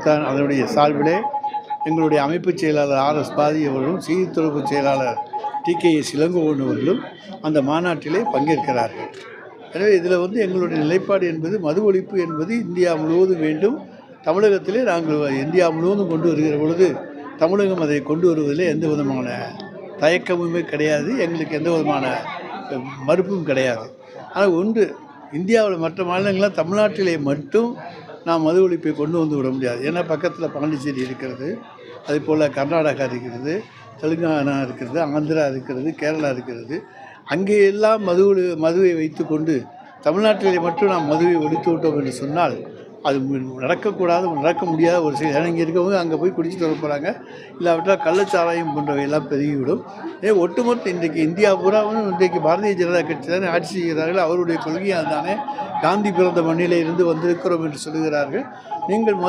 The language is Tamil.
தான் அதனுடைய சார்பிலே எங்களுடைய அமைப்புச் செயலாளர் ஆர்.எஸ். பாதி அவர்களும், செய்தி தொடர்பு செயலாளர் டி.கே.எஸ். இளங்கோவன் அவர்களும் அந்த மாநாட்டிலே பங்கேற்கிறார்கள். எனவே இதில் எங்களுடைய நிலைப்பாடு என்பது மது ஒழிப்பு என்பது இந்தியா முழுவதும் வேண்டும். தமிழகத்திலே நாங்கள் இந்தியா முழுவதும் கொண்டு வருகிற பொழுது தமிழகம் அதை கொண்டு வருவதில் எந்த விதமான தயக்கமுமே கிடையாது. எங்களுக்கு எந்த விதமான மறுப்பும் கிடையாது. ஆனால் ஒன்று, இந்தியாவில் மற்ற மாநிலங்களாக தமிழ்நாட்டிலே மட்டும் நாம் மது ஒழிப்பை கொண்டு வந்து விட முடியாது. ஏன்னா பக்கத்தில் பாண்டிச்சேரி இருக்கிறது, அதேபோல் கர்நாடகா இருக்கிறது, தெலுங்கானா இருக்கிறது, ஆந்திரா இருக்கிறது, கேரளா இருக்கிறது. அங்கே எல்லாம் மதுவை வைத்து கொண்டு தமிழ்நாட்டிலே மட்டும் நாம் மதுவை ஒழித்து விட்டோம் என்று சொன்னால் அது நடக்கக்கூடாது, நடக்க முடியாத ஒரு செயல். ஏன்னா இங்கே இருக்கவங்க அங்கே போய் குடிச்சிட்டு வர போகிறாங்க, இல்லாவிட்டால் கள்ளச்சாராயம் போன்றவையெல்லாம் பெருகிவிடும். ஒட்டுமொத்த இன்றைக்கு இந்தியா பூராவும் இன்றைக்கு பாரதிய ஜனதா கட்சி தானே ஆட்சி செய்கிறார்கள். அவருடைய கொள்கையால் தானே காந்தி பிறந்த மண்ணிலே இருந்து வந்திருக்கிறோம் என்று சொல்லுகிறார்கள். நீங்கள்